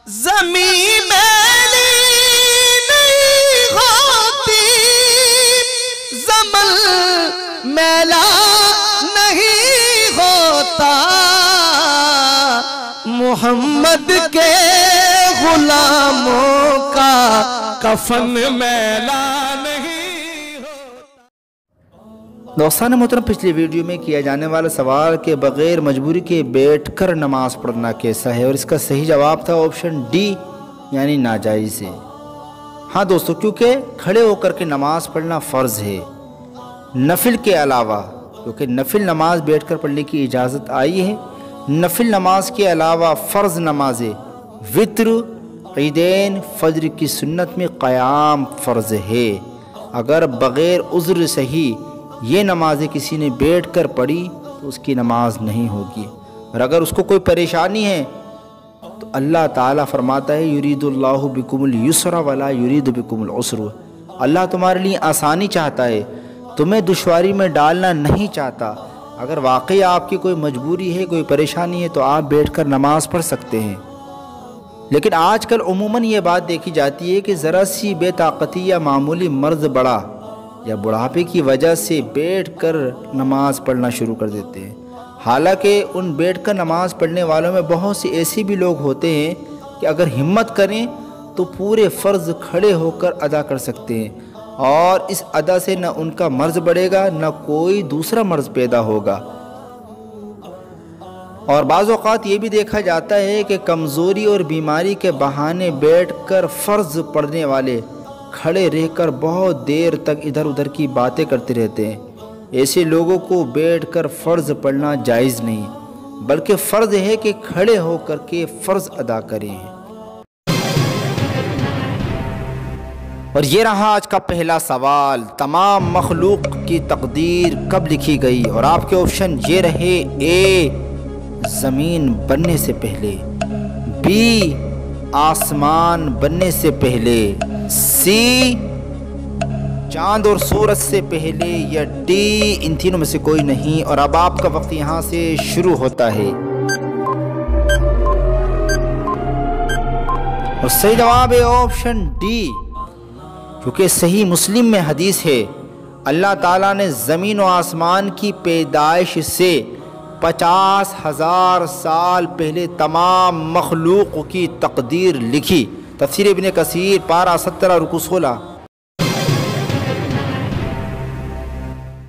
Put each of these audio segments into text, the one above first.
زمین میلی نہیں ہوتی، زمن میلا نہیں ہوتا، محمد کے غلاموں کا کفن میلا نہیں ہوتا۔ دوستان محترم، پچھلی ویڈیو میں کیا جانے والا سوال کہ بغیر مجبوری کے بیٹھ کر نماز پڑھنا کیسا ہے، اور اس کا صحیح جواب تھا آپشن ڈی یعنی ناجائز ہے۔ ہاں دوستو، کیونکہ کھڑے ہو کر کے نماز پڑھنا فرض ہے نفل کے علاوہ، کیونکہ نفل نماز بیٹھ کر پڑھنے کی اجازت آئی ہے۔ نفل نماز کے علاوہ فرض نمازیں وتر، عیدین، فجر کی سنت میں قیام فرض ہے۔ اگر بغیر عذر صحیح یہ نمازیں کسی نے بیٹھ کر پڑھی تو اس کی نماز نہیں ہوگی، اور اگر اس کو کوئی پریشانی ہے تو اللہ تعالیٰ فرماتا ہے یرید اللہ بکم الیسر ولا یرید بکم العسر، اللہ تمہارے لیے آسانی چاہتا ہے، تمہیں دشواری میں ڈالنا نہیں چاہتا۔ اگر واقعی آپ کی کوئی مجبوری ہے، کوئی پریشانی ہے تو آپ بیٹھ کر نماز پڑھ سکتے ہیں۔ لیکن آج کل عموماً یہ بات دیکھی جاتی ہے کہ ذرا سی بے طاقتی یا معمولی مرض بڑا یا بڑھاپے کی وجہ سے بیٹھ کر نماز پڑھنا شروع کر دیتے ہیں، حالانکہ ان بیٹھ کر نماز پڑھنے والوں میں بہت سے ایسے بھی لوگ ہوتے ہیں کہ اگر ہمت کریں تو پورے فرض کھڑے ہو کر ادا کر سکتے ہیں، اور اس ادا سے نہ ان کا مرض بڑھے گا نہ کوئی دوسرا مرض پیدا ہوگا۔ اور بعض اوقات یہ بھی دیکھا جاتا ہے کہ کمزوری اور بیماری کے بہانے بیٹھ کر فرض پڑھنے والے کھڑے رہ کر بہت دیر تک ادھر ادھر کی باتیں کرتے رہتے ہیں۔ ایسے لوگوں کو بیٹھ کر فرض پڑھنا جائز نہیں، بلکہ فرض ہے کہ کھڑے ہو کر کے فرض ادا کریں۔ اور یہ رہا آج کا پہلا سوال، تمام مخلوق کی تقدیر کب لکھی گئی؟ اور آپ کے آپشن یہ رہے، اے زمین بننے سے پہلے، بی آسمان بننے سے پہلے، سی چاند اور سورج سے پہلے، یا ڈی ان تینوں میں سے کوئی نہیں۔ اور اب آپ کا وقت یہاں سے شروع ہوتا ہے، اور صحیح جواب ہے آپشن ڈی، کیونکہ صحیح مسلم میں حدیث ہے اللہ تعالیٰ نے زمین و آسمان کی پیدائش سے 50,000 سال پہلے تمام مخلوق کی تقدیر لکھی۔ تفسیر ابن کثیر پارہ 17 رکوع 16۔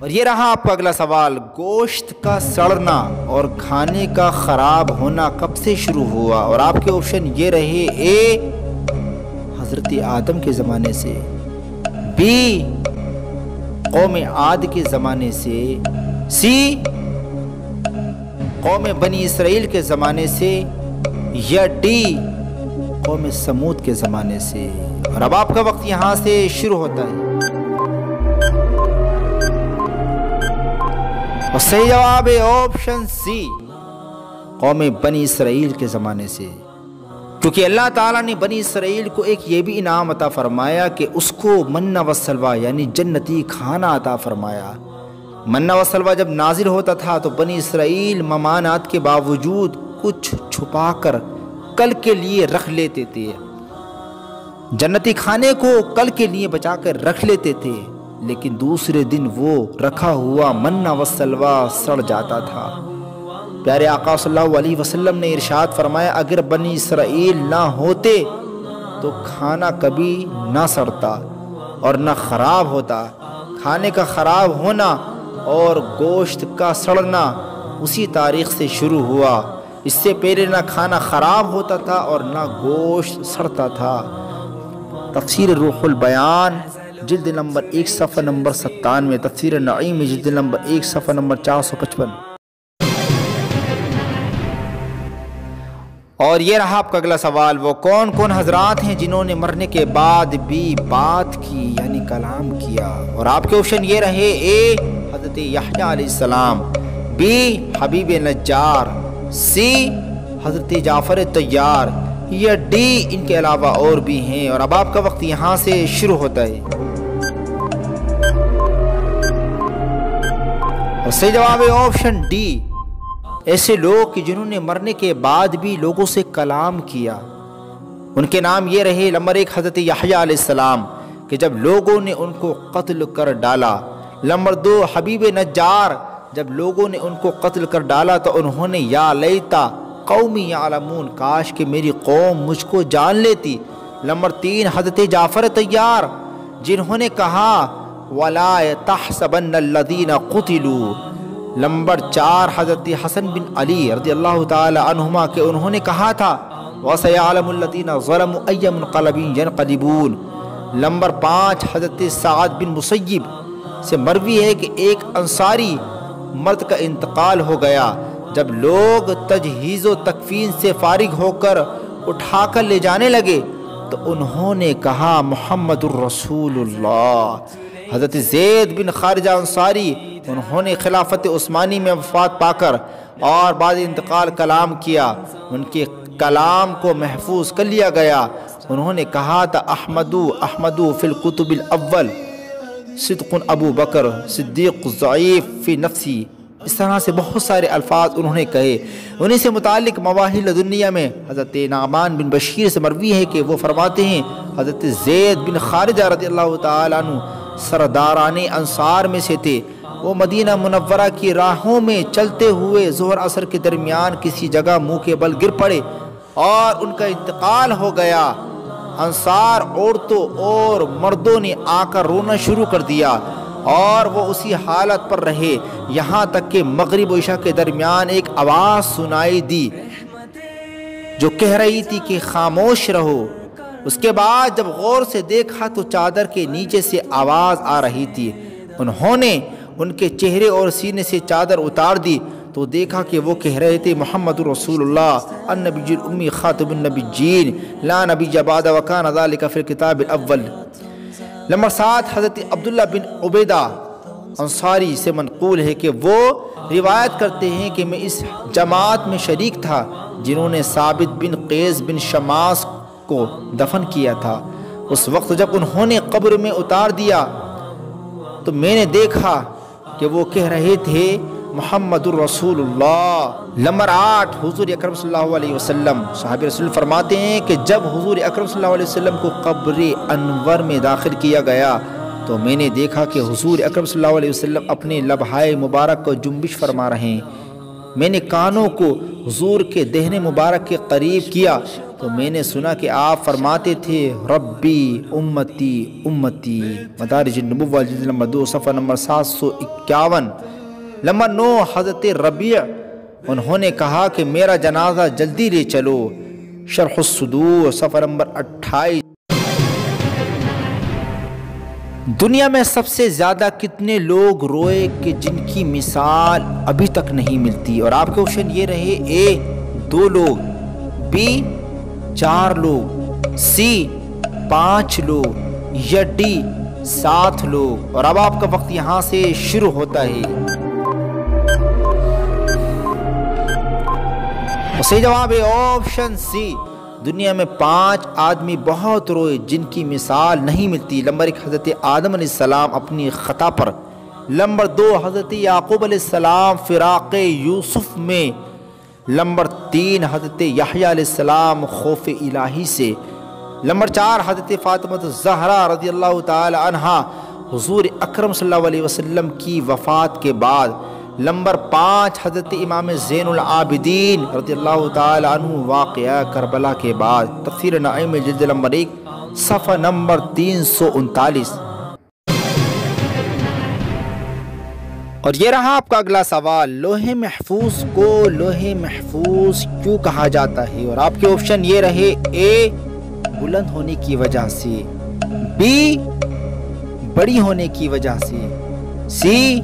اور یہ رہا آپ کا اگلا سوال، گوشت کا سڑنا اور کھانے کا خراب ہونا کب سے شروع ہوا؟ اور آپ کے آپشن یہ رہے، اے حضرت آدم کے زمانے سے، بی قوم عاد کے زمانے سے، سی قوم بنی اسرائیل کے زمانے سے، یا ڈی قوم سمود کے زمانے سے۔ اور اب آپ کا وقت یہاں سے شروع ہوتا ہے، اور صحیح جواب ہے آپشن سی، قوم بنی اسرائیل کے زمانے سے، کیونکہ اللہ تعالیٰ نے بنی اسرائیل کو ایک یہ بھی انعام عطا فرمایا کہ اس کو منّا و سلویٰ یعنی جنتی کھانا عطا فرمایا۔ منّا و سلویٰ جب نازل ہوتا تھا تو بنی اسرائیل ممانعت کے باوجود کچھ چھپا کر کل کے لیے رکھ لیتے تھے، جنتی کھانے کو کل کے لیے بچا کر رکھ لیتے تھے، لیکن دوسرے دن وہ رکھا ہوا منّا و سلویٰ سڑ جاتا تھا۔ پیارے آقا صلی اللہ علیہ وسلم نے ارشاد فرمایا، اگر بنی اسرائیل نہ ہوتے تو کھانا کبھی نہ سڑتا اور نہ خراب ہوتا۔ کھانے کا خراب ہونا اور گوشت کا سڑنا اسی تاریخ سے شروع ہوا، اس سے پہلے نہ کھانا خراب ہوتا تھا اور نہ گوشت سڑتا تھا۔ تفسیر روح البیان جلد نمبر 1 صفحہ نمبر 97، تفسیر نعیم جلد نمبر 1 صفحہ نمبر 455۔ اور یہ رہا آپ کا اگلا سوال، وہ کون کون حضرات ہیں جنہوں نے مرنے کے بعد بھی بات کی یعنی کلام کیا؟ اور آپ کے آپشن یہ رہے، اے حضرت یحییٰ علیہ السلام، بی حبیب نجار، سی حضرت جعفر طیار، یا ڈی ان کے علاوہ اور بھی ہیں۔ اور اب آپ کا وقت یہاں سے شروع ہوتا ہے، اور صحیح جواب ہے آپشن ڈی، ایسے لوگ کہ جنہوں نے مرنے کے بعد بھی لوگوں سے کلام کیا، ان کے نام یہ رہے: نمبر 1 حضرت یحییٰ علیہ السلام کہ جب لوگوں نے ان کو قتل کر ڈالا. نمبر 2 حبیب نجار، جب لوگوں نے ان کو قتل کر ڈالا تو انہوں نے یا لیتا قومی یعلمون، کاش کہ میری قوم مجھ کو جان لیتی. نمبر 3 حضرت جعفر طیار جنہوں نے کہا وَلَا تَحْسَبَنَّ الَّذِينَ قُتِلُوا. نمبر 4 حضرت حسن بن علی رضی اللہ تعالی عنہما کہ انہوں نے کہا تھا وَسَيَعْلَمُ الَّذِينَ ظَلَمُوا أَيَّ مُنْقَلَبٍ يَنْقَلِبُونَ. نمبر 5 حضرت سعد بن مسیب سے مروی ہے کہ ایک انصاری مرد کا انتقال ہو گیا. جب لوگ تجہیز و تکفین سے فارغ ہو کر اٹھا کر لے جانے لگے تو انہوں نے کہا محمد الرسول اللہ. حضرت زید بن خارجہ انصاری انہوں نے خلافت عثمانی میں وفات پا کر اور بعد انتقال کلام کیا. ان کے کلام کو محفوظ کر لیا گیا. انہوں نے کہا تھا احمدو فی الکتب الاول صدق ابو بکر صدیق ضعیف فی نفسی. اس طرح سے بہت سارے الفاظ انہوں نے کہے. انہیں سے متعلق مواہب لدنیہ میں حضرت نعمان بن بشیر سے مروی ہے کہ وہ فرماتے ہیں حضرت زید بن خارجہ رضی اللہ تعالیٰ عنہ سرداران انصار میں سے تھے. وہ مدینہ منورہ کی راہوں میں چلتے ہوئے ظہر عصر کے درمیان کسی جگہ منہ کے بل گر پڑے اور ان کا انتقال ہو گیا. انصار عورتوں اور مردوں نے آ کر رونا شروع کر دیا اور وہ اسی حالت پر رہے یہاں تک کہ مغرب و عشاء کے درمیان ایک آواز سنائی دی جو کہہ رہی تھی کہ خاموش رہو. اس کے بعد جب غور سے دیکھا تو چادر کے نیچے سے آواز آ رہی تھی. انہوں نے ان کے چہرے اور سینے سے چادر اتار دی تو دیکھا کہ وہ کہہ رہے تھے محمد رسول اللہ النبی الامی خاتم النبیین لا نبی بعد وکان ذلک فی الکتاب الاول. نمبر 7 حضرت عبداللہ بن عبیدہ انصاری سے منقول ہے کہ وہ روایت کرتے ہیں کہ میں اس جماعت میں شریک تھا جنہوں نے ثابت بن قیس بن شماس کو دفن کیا تھا. اس وقت جب انہوں نے قبر میں اتار دیا تو میں نے دیکھا کہ وہ کہہ رہے تھے محمد الرسول اللہ. نمبر 8 حضور اکرم صلی اللہ علیہ وسلم صحابہ رسول فرماتے ہیں کہ جب حضور اکرم صلی اللہ علیہ وسلم کو قبر انور میں داخل کیا گیا تو میں نے دیکھا کہ حضور اکرم صلی اللہ علیہ وسلم اپنے لبہائے مبارک کو جنبش فرما رہے ہیں. میں نے کانوں کو حضور کے دہن مبارک کے قریب کیا تو میں نے سنا کہ آپ فرماتے تھے ربی امتی امتی. مدارج النبوہ جلد نمبر 2 صفحہ نمبر 751. نمبر 9 حضرت ربیع انہوں نے کہا کہ میرا جنازہ جلدی لے چلو. شرح الصدور صفحہ نمبر 28. دنیا میں سب سے زیادہ کتنے لوگ روئے کہ جن کی مثال ابھی تک نہیں ملتی؟ اور آپ کے آپشن یہ رہے: اے 2 لوگ، بی 4 لوگ، سی 5 لوگ یا ڈی 7 لوگ. اور اب آپ کا وقت یہاں سے شروع ہوتا ہے. صحیح جواب ہے آپشن سی. دنیا میں 5 آدمی بہت روئے جن کی مثال نہیں ملتی. نمبر 1 حضرت آدم علیہ السلام اپنی خطا پر. نمبر 2 حضرت یعقوب علیہ السلام فراق یوسف میں. نمبر 3 حضرت یحییٰ علیہ السلام خوف الہی سے. نمبر 4 حضرت فاطمہ الزہرا رضی اللہ تعالی عنہا حضور اکرم صلی اللہ علیہ وسلم کی وفات کے بعد. نمبر 5 حضرت امام زین العابدین رضی اللہ تعالی عنہ واقعہ کربلا کے بعد. تفسیر نعیم جلد نمبر 1 صفحہ نمبر 339. اور یہ رہا آپ کا اگلا سوال: لوح محفوظ کو لوح محفوظ کیوں کہا جاتا ہے؟ اور آپ کے آپشن یہ رہے: اے بلند ہونے کی وجہ سے، بی بڑی ہونے کی وجہ سے، سی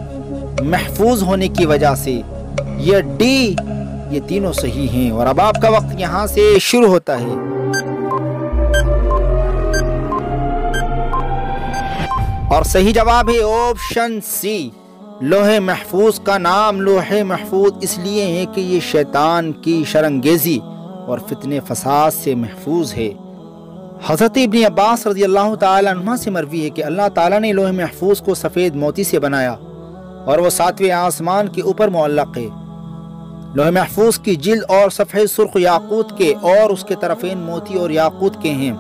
محفوظ ہونے کی وجہ سے، یا ڈی یہ تینوں صحیح ہیں. اور اب آپ کا وقت یہاں سے شروع ہوتا ہے. اور صحیح جواب ہے آپشن سی. لوح محفوظ کا نام لوح محفوظ اس لیے ہے کہ یہ شیطان کی شرانگیزی اور فتنے فساد سے محفوظ ہے. حضرت ابن عباس رضی اللہ تعالی عنہ سے مروی ہے کہ اللہ تعالیٰ نے لوح محفوظ کو سفید موتی سے بنایا اور وہ 7ویں آسمان کے اوپر معلق ہے. لوح محفوظ کی جلد اور صفحے سرخ یاقوت کے اور اس کے طرفین موتی اور یاقوت کے ہیں۔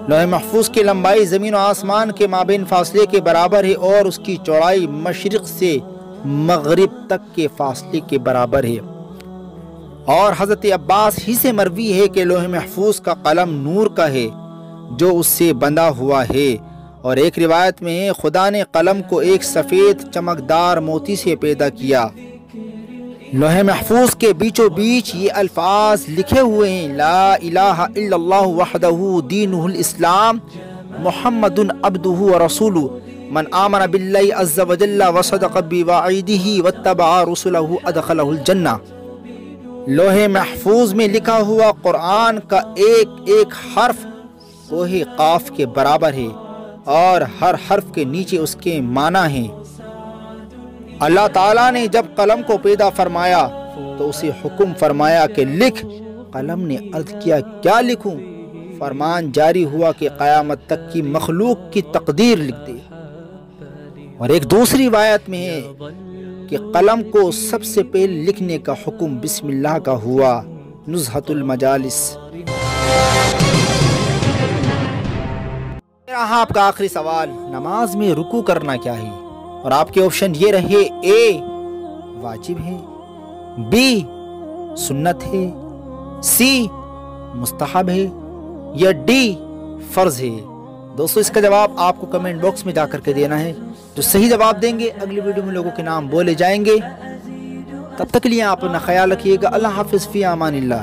لوح محفوظ کی لمبائی زمین و آسمان کے مابین فاصلے کے برابر ہے اور اس کی چوڑائی مشرق سے مغرب تک کے فاصلے کے برابر ہے۔ اور حضرت عباس ہی سے مروی ہے کہ لوح محفوظ کا قلم نور کا ہے جو اس سے بندھا ہوا ہے، اور ایک روایت میں ہے خدا نے قلم کو ایک سفید چمکدار موتی سے پیدا کیا۔ لوح محفوظ کے بیچوں بیچ یہ الفاظ لکھے ہوئے ہیں: لا الہ الا اللہ وحدہ دینہ الاسلام محمد عبدہ ورسولہ من آمن باللہ عز وجل وصدق بوعیدہ واتبع رسلہ ادخلہ الجنہ۔ لوح محفوظ میں لکھا ہوا قرآن کا ایک ایک حرف کوہ قاف کے برابر ہے اور ہر حرف کے نیچے اس کے معنی ہیں۔ اللہ تعالیٰ نے جب قلم کو پیدا فرمایا تو اسے حکم فرمایا کہ لکھ۔ قلم نے عرض کیا کیا لکھوں؟ فرمان جاری ہوا کہ قیامت تک کی مخلوق کی تقدیر لکھ دے۔ اور ایک دوسری روایت میں ہے کہ قلم کو سب سے پہلے لکھنے کا حکم بسم اللہ کا ہوا۔ نزہۃ المجالس۔ یہاں آپ کا آخری سوال، نماز میں رکوع کرنا کیا ہے؟ اور آپ کے آپشن یہ رہے: اے واجب ہے، بی سنت ہے، سی مستحب ہے، یا ڈی فرض ہے۔ دوستو اس کا جواب آپ کو کمنٹ باکس میں جا کر کے دینا ہے۔ جو صحیح جواب دیں گے اگلی ویڈیو میں لوگوں کے نام بولے جائیں گے۔ تب تک لیے آپ اپنا خیال رکھیے گا۔ اللہ حافظ، فی امان اللہ۔